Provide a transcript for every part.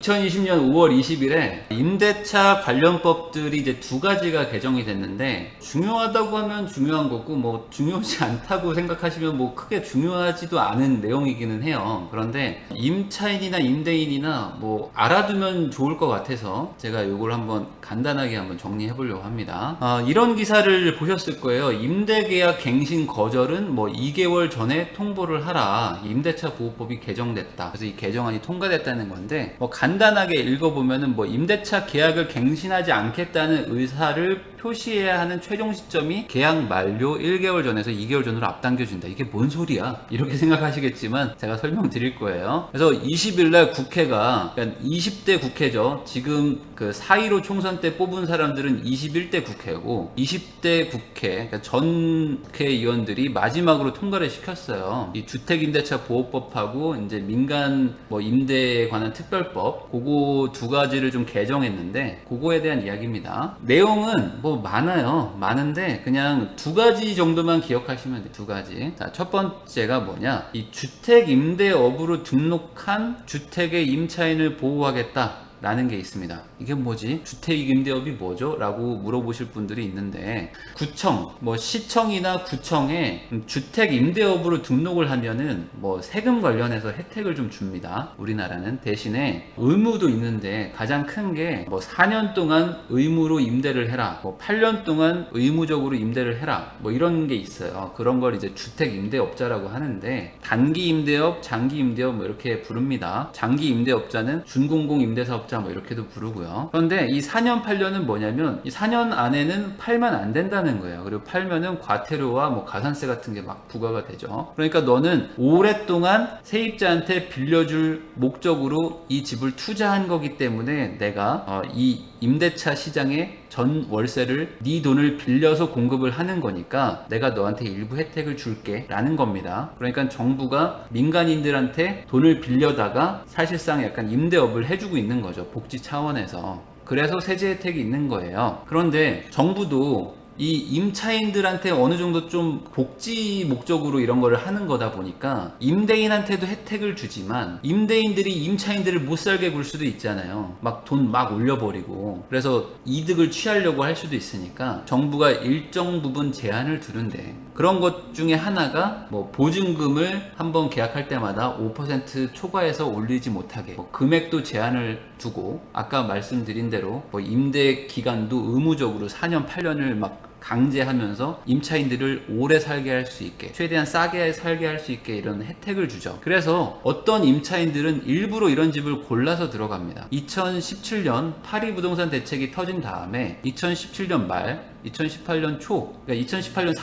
2020년 5월 20일에 임대차 관련법들이 이제 두 가지가 개정이 됐는데, 중요하다고 하면 중요한 거고 뭐 중요하지 않다고 생각하시면 뭐 크게 중요하지도 않은 내용이기는 해요. 그런데 임차인이나 임대인이나 뭐 알아두면 좋을 것 같아서 제가 이걸 한번 간단하게 한번 정리해 보려고 합니다. 이런 기사를 보셨을 거예요. 임대계약 갱신 거절은 뭐 2개월 전에 통보를 하라. 임대차 보호법이 개정됐다. 그래서 이 개정안이 통과됐다는 건데, 뭐 간단하게 읽어보면은 뭐 임대차 계약을 갱신하지 않겠다는 의사를 표시해야 하는 최종 시점이 계약 만료 1개월 전에서 2개월 전으로 앞당겨진다. 이게 뭔 소리야? 이렇게 생각하시겠지만 제가 설명드릴 거예요. 그래서 20일날 국회가, 그러니까 20대 국회죠. 지금 그 4.15 총선 때 뽑은 사람들은 21대 국회고, 20대 국회, 그러니까 전 국회의원들이 마지막으로 통과를 시켰어요. 이 주택임대차 보호법하고 이제 민간 뭐 임대에 관한 특별법, 그거 두 가지를 좀 개정했는데, 그거에 대한 이야기입니다. 내용은 뭐 많은데 그냥 두 가지 정도만 기억하시면 돼요. 두 가지. 자, 첫 번째가 뭐냐, 이 주택임대업으로 등록한 주택의 임차인을 보호하겠다 라는 게 있습니다. 이게 뭐지? 주택임대업이 뭐죠? 라고 물어보실 분들이 있는데, 구청, 뭐 시청이나 구청에 주택임대업으로 등록을 하면은 뭐 세금 관련해서 혜택을 좀 줍니다. 우리나라는. 대신에 의무도 있는데, 가장 큰 게 뭐 4년 동안 의무로 임대를 해라, 뭐 8년 동안 의무적으로 임대를 해라, 뭐 이런 게 있어요. 그런 걸 이제 주택임대업자라고 하는데, 단기임대업, 장기임대업 뭐 이렇게 부릅니다. 장기임대업자는 준공공임대사업자 뭐 이렇게도 부르고요. 그런데 이 4년 8년은 뭐냐면, 이 4년 안에는 팔면 안 된다는 거예요. 그리고 팔면은 과태료와 뭐 가산세 같은 게 막 부과가 되죠. 그러니까 너는 오랫동안 세입자한테 빌려줄 목적으로 이 집을 투자한 거기 때문에 내가 이 임대차 시장에 전 월세를 네 돈을 빌려서 공급을 하는 거니까 내가 너한테 일부 혜택을 줄게 라는 겁니다. 그러니까 정부가 민간인들한테 돈을 빌려다가 사실상 약간 임대업을 해주고 있는 거죠. 복지 차원에서. 그래서 세제 혜택이 있는 거예요. 그런데 정부도 이 임차인들한테 어느 정도 좀 복지 목적으로 이런 거를 하는 거다 보니까 임대인한테도 혜택을 주지만, 임대인들이 임차인들을 못 살게 굴 수도 있잖아요. 막 돈 막 올려버리고. 그래서 이득을 취하려고 할 수도 있으니까 정부가 일정 부분 제한을 두는데, 그런 것 중에 하나가 뭐 보증금을 한번 계약할 때마다 5% 초과해서 올리지 못하게, 뭐 금액도 제한을 두고, 아까 말씀드린 대로 뭐 임대 기간도 의무적으로 4년 8년을 막 강제하면서 임차인들을 오래 살게 할 수 있게, 최대한 싸게 살게 할 수 있게 이런 혜택을 주죠. 그래서 어떤 임차인들은 일부러 이런 집을 골라서 들어갑니다. 2017년 파리 부동산 대책이 터진 다음에 2017년 말, 2018년 초, 그러니까 2018년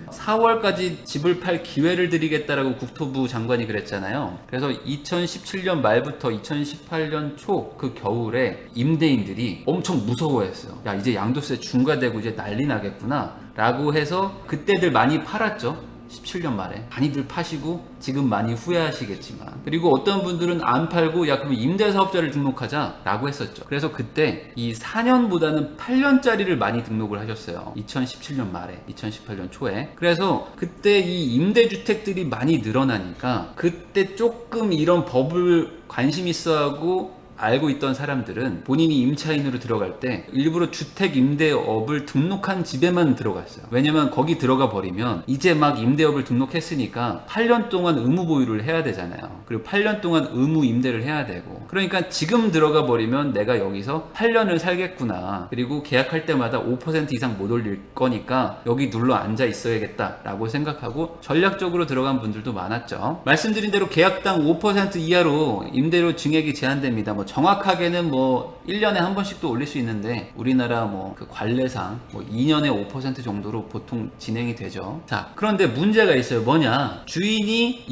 4월까지 집을 팔 기회를 드리겠다라고 국토부 장관이 그랬잖아요. 그래서 2017년 말부터 2018년 초 그 겨울에 임대인들이 엄청 무서워했어요. 야, 이제 양도세 중과되고 이제 난리 나겠구나 라고 해서 그때들 많이 팔았죠. 17년 말에 많이들 파시고 지금 많이 후회하시겠지만, 그리고 어떤 분들은 안 팔고 야 그럼 임대사업자를 등록하자 라고 했었죠. 그래서 그때 이 4년보다는 8년짜리를 많이 등록을 하셨어요. 2017년 말에, 2018년 초에. 그래서 그때 이 임대주택들이 많이 늘어나니까 그때 조금 이런 법을 관심 있어하고 알고 있던 사람들은 본인이 임차인으로 들어갈 때 일부러 주택임대업을 등록한 집에만 들어갔어요. 왜냐면 거기 들어가 버리면 이제 막 임대업을 등록했으니까 8년 동안 의무 보유를 해야 되잖아요. 그리고 8년 동안 의무 임대를 해야 되고, 그러니까 지금 들어가 버리면 내가 여기서 8년을 살겠구나, 그리고 계약할 때마다 5% 이상 못 올릴 거니까 여기 눌러 앉아 있어야겠다 라고 생각하고 전략적으로 들어간 분들도 많았죠. 말씀드린 대로 계약당 5% 이하로 임대료 증액이 제한됩니다. 뭐 정확하게는 뭐 1년에 한 번씩도 올릴 수 있는데, 우리나라 뭐 그 관례상 뭐 2년에 5% 정도로 보통 진행이 되죠. 자, 그런데 문제가 있어요. 뭐냐, 주인이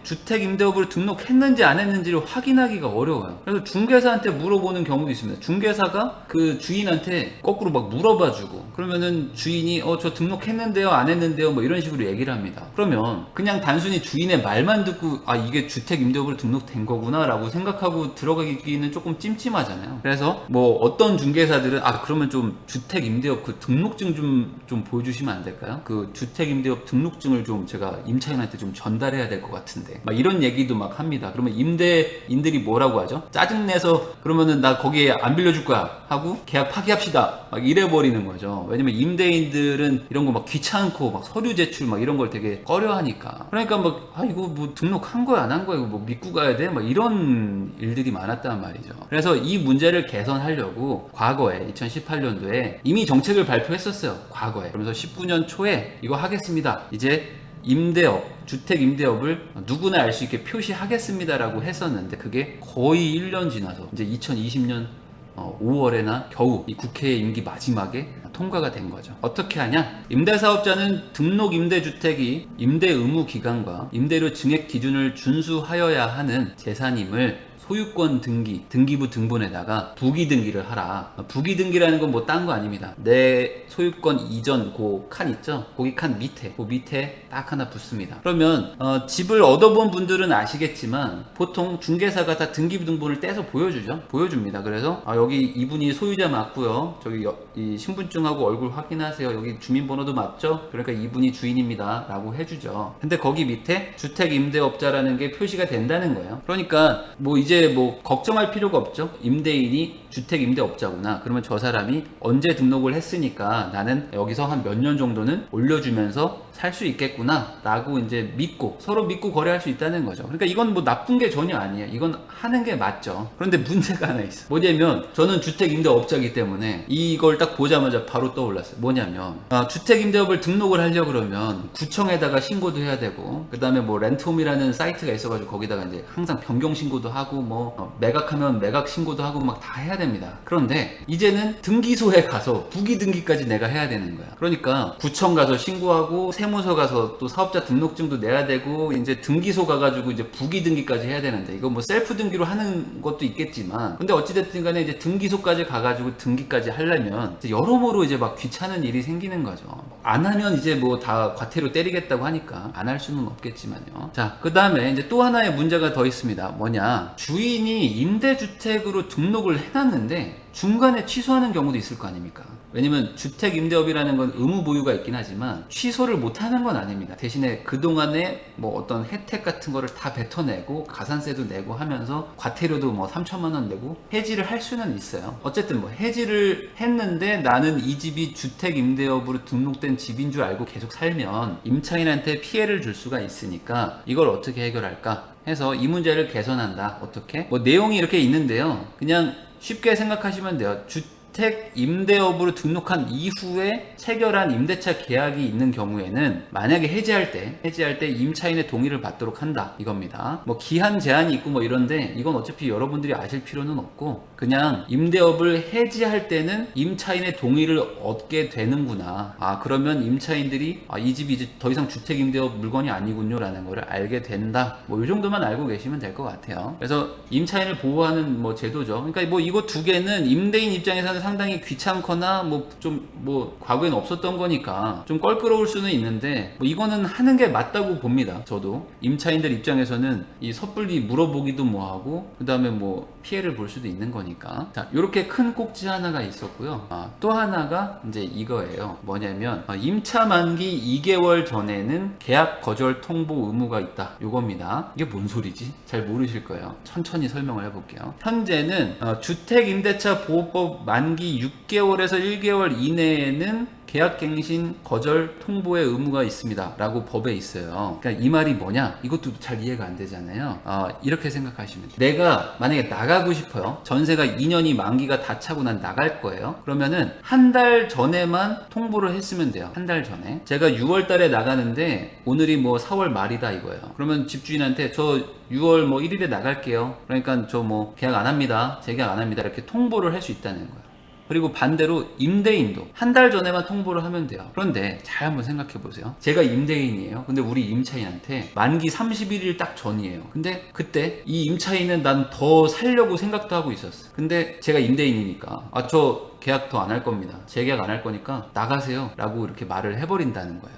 주택임대업으로 등록했는지 안 했는지를 확인하기가 어려워요. 그래서 중개사한테 물어보는 경우도 있습니다. 중개사가 그 주인한테 거꾸로 막 물어봐주고, 그러면은 주인이 저 등록했는데요 안 했는데요 뭐 이런 식으로 얘기를 합니다. 그러면 그냥 단순히 주인의 말만 듣고 이게 주택임대업으로 등록된 거구나 라고 생각하고 들어가기는 조금 찜찜하잖아요. 그래서 뭐 어떤 중개사들은 그러면 좀 주택임대업 그 등록증 좀 보여주시면 안 될까요? 그 주택임대업 등록증을 좀 제가 임차인한테 좀 전달해야 될 것 같은데 때 막 이런 얘기도 막 합니다. 그러면 임대인들이 뭐라고 하죠? 짜증내서 그러면은 나 거기에 안 빌려줄 거야 하고 계약 파기합시다 막 이래버리는 거죠. 왜냐면 임대인들은 이런 거 막 귀찮고 막 서류 제출 막 이런 걸 되게 꺼려하니까. 그러니까 막 이거 뭐 등록한 거야 안 한 거야 이거 뭐 믿고 가야 돼 막 이런 일들이 많았단 말이죠. 그래서 이 문제를 개선하려고 과거에 2018년도에 이미 정책을 발표했었어요. 과거에. 그러면서 19년 초에 이거 하겠습니다. 이제 임대업, 주택 임대업을 누구나 알 수 있게 표시하겠습니다라고 했었는데 그게 거의 1년 지나서 이제 2020년 5월에나 겨우 이 국회 임기 마지막에 통과가 된 거죠. 어떻게 하냐? 임대사업자는 등록 임대주택이 임대 의무 기간과 임대료 증액 기준을 준수하여야 하는 재산임을 소유권 등기, 등기부 등본에다가 부기 등기를 하라. 부기 등기라는 건 뭐 딴 거 아닙니다. 내 소유권 이전 그 칸 있죠? 거기 칸 밑에, 그 밑에 딱 하나 붙습니다. 그러면 집을 얻어본 분들은 아시겠지만 보통 중개사가 다 등기부 등본을 떼서 보여주죠. 보여줍니다. 그래서 여기 이분이 소유자 맞고요. 저기 이 신분증하고 얼굴 확인하세요. 여기 주민번호도 맞죠? 그러니까 이분이 주인입니다. 라고 해주죠. 근데 거기 밑에 주택임대업자라는 게 표시가 된다는 거예요. 그러니까 뭐 이제 뭐 걱정할 필요가 없죠. 임대인이 주택임대업자구나. 그러면 저 사람이 언제 등록을 했으니까 나는 여기서 한 몇 년 정도는 올려주면서 살 수 있겠구나 라고 이제 믿고 서로 믿고 거래할 수 있다는 거죠. 그러니까 이건 뭐 나쁜 게 전혀 아니에요. 이건 하는 게 맞죠. 그런데 문제가 하나 있어. 뭐냐면 저는 주택임대업자이기 때문에 이걸 딱 보자마자 바로 떠올랐어요. 뭐냐면 주택임대업을 등록을 하려고 그러면 구청에다가 신고도 해야 되고 그 다음에 뭐 렌트홈이라는 사이트가 있어가지고 거기다가 이제 항상 변경 신고도 하고 뭐 매각하면 매각 신고도 하고 막 다 해야 됩니다. 그런데 이제는 등기소에 가서 부기 등기까지 내가 해야 되는 거야. 그러니까 구청 가서 신고하고 세무서 가서 또 사업자 등록증도 내야 되고 이제 등기소 가가지고 이제 부기 등기까지 해야 되는데 이거 뭐 셀프 등기로 하는 것도 있겠지만 근데 어찌됐든 간에 이제 등기소까지 가가지고 등기까지 하려면 이제 여러모로 이제 막 귀찮은 일이 생기는 거죠. 안 하면 이제 뭐 다 과태료 때리겠다고 하니까 안 할 수는 없겠지만요. 자, 그 다음에 이제 또 하나의 문제가 더 있습니다. 뭐냐? 주인이 임대주택으로 등록을 해놨는데 중간에 취소하는 경우도 있을 거 아닙니까? 왜냐면 주택임대업이라는 건 의무 보유가 있긴 하지만 취소를 못하는 건 아닙니다. 대신에 그동안에 뭐 어떤 혜택 같은 거를 다 뱉어내고 가산세도 내고 하면서 과태료도 뭐 3천만 원 내고 해지를 할 수는 있어요. 어쨌든 뭐 해지를 했는데 나는 이 집이 주택임대업으로 등록된 집인 줄 알고 계속 살면 임차인한테 피해를 줄 수가 있으니까 이걸 어떻게 해결할까 해서 이 문제를 개선한다. 어떻게? 뭐 내용이 이렇게 있는데요. 그냥 쉽게 생각하시면 돼요. 주택 임대업으로 등록한 이후에 체결한 임대차 계약이 있는 경우에는 만약에 해지할 때 임차인의 동의를 받도록 한다 이겁니다. 뭐 기한 제한이 있고 뭐 이런데 이건 어차피 여러분들이 아실 필요는 없고 그냥 임대업을 해지할 때는 임차인의 동의를 얻게 되는구나. 그러면 임차인들이 이 집이 이제 더 이상 주택 임대업 물건이 아니군요 라는 거를 알게 된다. 뭐 이 정도만 알고 계시면 될 것 같아요. 그래서 임차인을 보호하는 뭐 제도죠. 그러니까 뭐 이거 두 개는 임대인 입장에서는 상당히 귀찮거나 뭐 좀 뭐 과거에는 없었던 거니까 좀 껄끄러울 수는 있는데 뭐 이거는 하는 게 맞다고 봅니다. 저도 임차인들 입장에서는 이 섣불리 물어보기도 뭐하고 그 다음에 뭐 피해를 볼 수도 있는 거니까. 자, 요렇게 큰 꼭지 하나가 있었고요. 또 하나가 이제 이거예요. 뭐냐면 임차 만기 2개월 전에는 계약 거절 통보 의무가 있다. 요겁니다. 이게 뭔 소리지? 잘 모르실 거예요. 천천히 설명을 해볼게요. 현재는 주택임대차 보호법 만기 6개월에서 1개월 이내에는 계약갱신 거절 통보의 의무가 있습니다 라고 법에 있어요. 그러니까 이 말이 뭐냐? 이것도 잘 이해가 안 되잖아요. 이렇게 생각하시면 돼요. 내가 만약에 나가고 싶어요. 전세가 2년이 만기가 다 차고 난 나갈 거예요. 그러면은 한 달 전에만 통보를 했으면 돼요. 한 달 전에. 제가 6월 달에 나가는데 오늘이 뭐 4월 말이다 이거예요. 그러면 집주인한테 저 6월 뭐 1일에 나갈게요. 그러니까 저 뭐 계약 안 합니다. 재계약 안 합니다. 이렇게 통보를 할 수 있다는 거예요. 그리고 반대로 임대인도 한 달 전에만 통보를 하면 돼요. 그런데 잘 한번 생각해 보세요. 제가 임대인이에요. 근데 우리 임차인한테 만기 31일 딱 전이에요. 근데 그때 이 임차인은 난 더 살려고 생각도 하고 있었어. 근데 제가 임대인이니까 저 계약 더 안 할 겁니다. 재계약 안 할 거니까 나가세요 라고 이렇게 말을 해버린다는 거예요.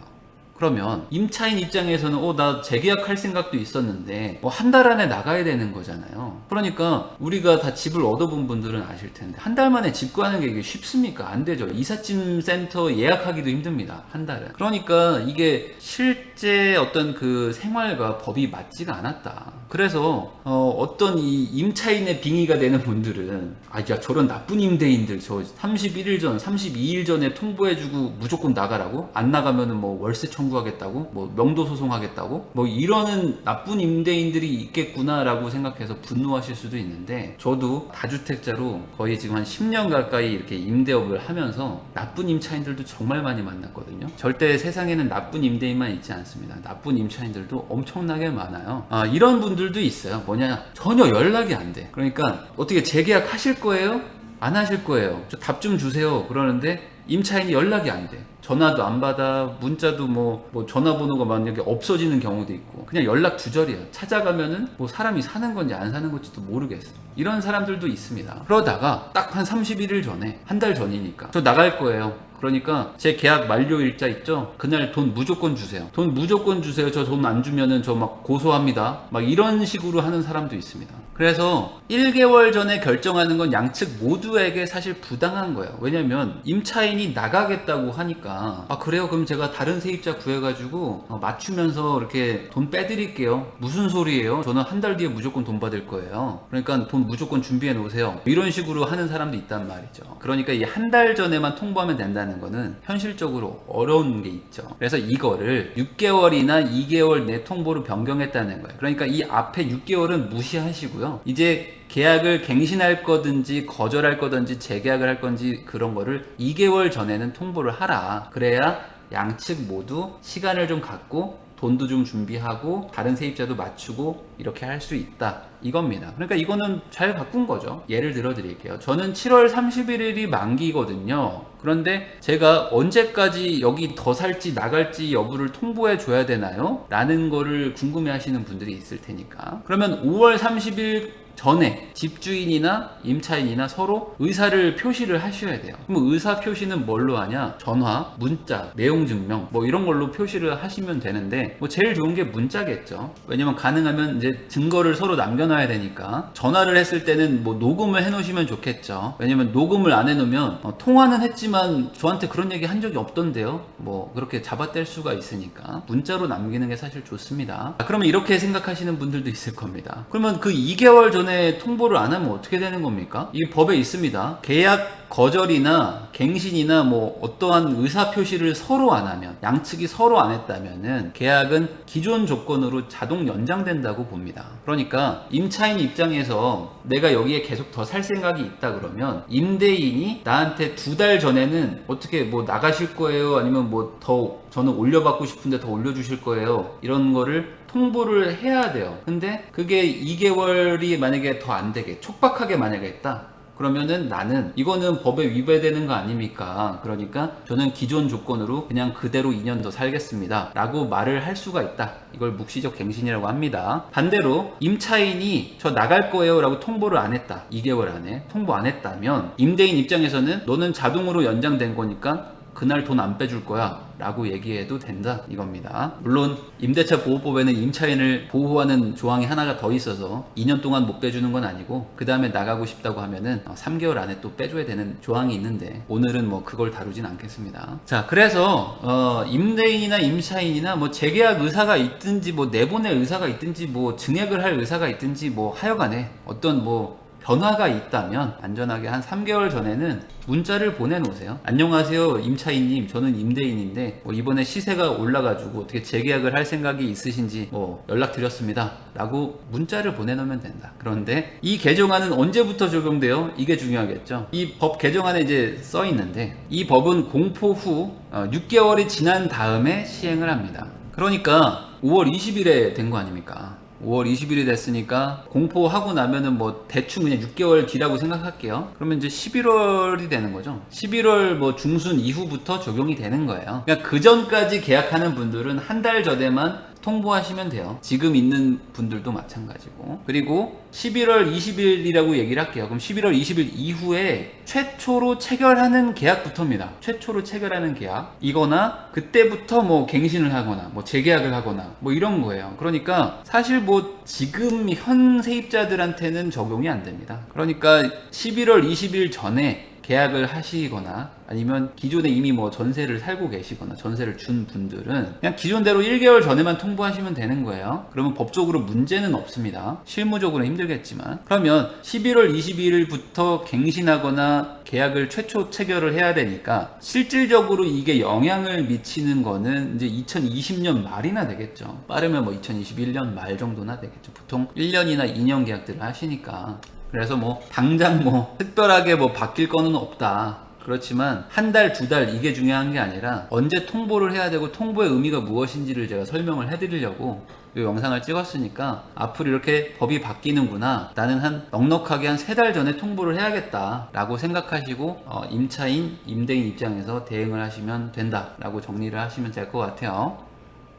그러면 임차인 입장에서는 나 재계약할 생각도 있었는데 한 달 안에 나가야 되는 거잖아요. 그러니까 우리가 다 집을 얻어본 분들은 아실 텐데 한 달 만에 집 구하는 게 이게 쉽습니까? 안 되죠. 이삿짐 센터 예약하기도 힘듭니다. 한 달은. 그러니까 이게 실제 어떤 그 생활과 법이 맞지가 않았다. 그래서 어떤 이 임차인의 빙의가 되는 분들은 야 저런 나쁜 임대인들 저 31일 전 32일 전에 통보해주고 무조건 나가라고? 안 나가면은 뭐 월세 청구하겠다고? 뭐 명도 소송하겠다고? 뭐 이러는 나쁜 임대인들이 있겠구나라고 생각해서 분노하실 수도 있는데, 저도 다주택자로 거의 지금 한 10년 가까이 이렇게 임대업을 하면서 나쁜 임차인들도 정말 많이 만났거든요. 절대 세상에는 나쁜 임대인만 있지 않습니다. 나쁜 임차인들도 엄청나게 많아요. 이런 분들도 있어요. 뭐냐, 전혀 연락이 안 돼. 그러니까 어떻게 재계약 하실 거예요? 안 하실 거예요? 저 답 좀 주세요. 그러는데 임차인이 연락이 안 돼. 전화도 안 받아, 문자도 뭐 전화번호가 만약에 없어지는 경우도 있고, 그냥 연락 두절이야. 찾아가면은 뭐 사람이 사는 건지 안 사는 건지도 모르겠어. 이런 사람들도 있습니다. 그러다가 딱 한 31일 전에, 한 달 전이니까 저 나갈 거예요. 그러니까 제 계약 만료 일자 있죠? 그날 돈 무조건 주세요. 돈 무조건 주세요. 저 돈 안 주면은 저 막 고소합니다. 막 이런 식으로 하는 사람도 있습니다. 그래서 1개월 전에 결정하는 건 양측 모두에게 사실 부당한 거예요. 왜냐면 임차인이 나가겠다고 하니까 그래요? 그럼 제가 다른 세입자 구해가지고 맞추면서 이렇게 돈 빼드릴게요. 무슨 소리예요? 저는 한 달 뒤에 무조건 돈 받을 거예요. 그러니까 돈 무조건 준비해 놓으세요. 이런 식으로 하는 사람도 있단 말이죠. 그러니까 이 한 달 전에만 통보하면 된다는 거는 현실적으로 어려운 게 있죠. 그래서 이거를 6개월이나 2개월 내 통보로 변경했다는 거예요. 그러니까 이 앞에 6개월은 무시하시고요. 이제 계약을 갱신할 거든지 거절할 거든지 재계약을 할 건지 그런 거를 2개월 전에는 통보를 하라. 그래야 양측 모두 시간을 좀 갖고 돈도 좀 준비하고 다른 세입자도 맞추고 이렇게 할 수 있다, 이겁니다. 그러니까 이거는 잘 바꾼 거죠. 예를 들어 드릴게요. 저는 7월 31일이 만기거든요. 그런데 제가 언제까지 여기 더 살지 나갈지 여부를 통보해 줘야 되나요? 라는 거를 궁금해 하시는 분들이 있을 테니까, 그러면 5월 30일 전에 집주인이나 임차인이나 서로 의사를 표시를 하셔야 돼요. 그럼 의사 표시는 뭘로 하냐? 전화, 문자, 내용 증명 뭐 이런 걸로 표시를 하시면 되는데, 뭐 제일 좋은 게 문자겠죠. 왜냐면 가능하면 이제 증거를 서로 남겨놔야 되니까 전화를 했을 때는 뭐 녹음을 해놓으시면 좋겠죠. 왜냐면 녹음을 안 해놓으면 통화는 했지만 저한테 그런 얘기 한 적이 없던데요, 뭐 그렇게 잡아뗄 수가 있으니까 문자로 남기는 게 사실 좋습니다. 그러면 이렇게 생각하시는 분들도 있을 겁니다. 그러면 그 2개월 전에 통보를 안 하면 어떻게 되는 겁니까? 이 법에 있습니다. 계약 거절이나 갱신이나 뭐 어떠한 의사 표시를 서로 안 하면, 양측이 서로 안 했다면은 계약은 기존 조건으로 자동 연장된다고 봅니다. 그러니까 임차인 입장에서 내가 여기에 계속 더 살 생각이 있다 그러면 임대인이 나한테 2달 전에는 어떻게 뭐 나가실 거예요? 아니면 뭐 더 저는 올려받고 싶은데 더 올려주실 거예요? 이런 거를 통보를 해야 돼요. 근데 그게 2개월이 만약에 더 안 되게 촉박하게 만약에 했다, 그러면은 나는 이거는 법에 위배되는 거 아닙니까? 그러니까 저는 기존 조건으로 그냥 그대로 2년 더 살겠습니다 라고 말을 할 수가 있다. 이걸 묵시적 갱신이라고 합니다. 반대로 임차인이 저 나갈 거예요 라고 통보를 안 했다, 2개월 안에 통보 안 했다면 임대인 입장에서는 너는 자동으로 연장된 거니까 그날 돈 안 빼줄 거야 라고 얘기해도 된다, 이겁니다. 물론 임대차 보호법에는 임차인을 보호하는 조항이 하나가 더 있어서 2년 동안 못 빼주는 건 아니고 그 다음에 나가고 싶다고 하면은 3개월 안에 또 빼줘야 되는 조항이 있는데 오늘은 뭐 그걸 다루진 않겠습니다. 자, 그래서 임대인이나 임차인이나 뭐 재계약 의사가 있든지 뭐 내보낼 의사가 있든지 뭐 증액을 할 의사가 있든지 뭐 하여간에 어떤 뭐 변화가 있다면 안전하게 한 3개월 전에는 문자를 보내놓으세요. 안녕하세요 임차인님, 저는 임대인인데 뭐 이번에 시세가 올라가지고 어떻게 재계약을 할 생각이 있으신지 뭐 연락드렸습니다 라고 문자를 보내놓으면 된다. 그런데 이 개정안은 언제부터 적용돼요? 이게 중요하겠죠. 이 법 개정안에 이제 써 있는데 이 법은 공포 후 6개월이 지난 다음에 시행을 합니다. 그러니까 5월 20일에 된 거 아닙니까? 5월 20일이 됐으니까 공포하고 나면은 뭐 대충 그냥 6개월 뒤라고 생각할게요. 그러면 이제 11월이 되는 거죠. 11월 뭐 중순 이후부터 적용이 되는 거예요. 그러니까 그 전까지 계약하는 분들은 한 달 전에만 통보하시면 돼요. 지금 있는 분들도 마찬가지고. 그리고 11월 20일이라고 얘기를 할게요. 그럼 11월 20일 이후에 최초로 체결하는 계약부터입니다. 최초로 체결하는 계약 이거나 그때부터 뭐 갱신을 하거나 뭐 재계약을 하거나 뭐 이런 거예요. 그러니까 사실 뭐 지금 현 세입자들한테는 적용이 안 됩니다. 그러니까 11월 20일 전에 계약을 하시거나 아니면 기존에 이미 뭐 전세를 살고 계시거나 전세를 준 분들은 그냥 기존대로 1개월 전에만 통보하시면 되는 거예요. 그러면 법적으로 문제는 없습니다. 실무적으로 힘들겠지만. 그러면 11월 22일부터 갱신하거나 계약을 최초 체결을 해야 되니까 실질적으로 이게 영향을 미치는 거는 이제 2020년 말이나 되겠죠. 빠르면 뭐 2021년 말 정도나 되겠죠. 보통 1년이나 2년 계약들을 하시니까. 그래서 뭐 당장 뭐 특별하게 뭐 바뀔 거는 없다. 그렇지만 한 달, 두 달 이게 중요한 게 아니라 언제 통보를 해야 되고 통보의 의미가 무엇인지를 제가 설명을 해드리려고 이 영상을 찍었으니까 앞으로 이렇게 법이 바뀌는구나. 나는 한 넉넉하게 한 3달 전에 통보를 해야겠다 라고 생각하시고 임차인, 임대인 입장에서 대응을 하시면 된다 라고 정리를 하시면 될 것 같아요.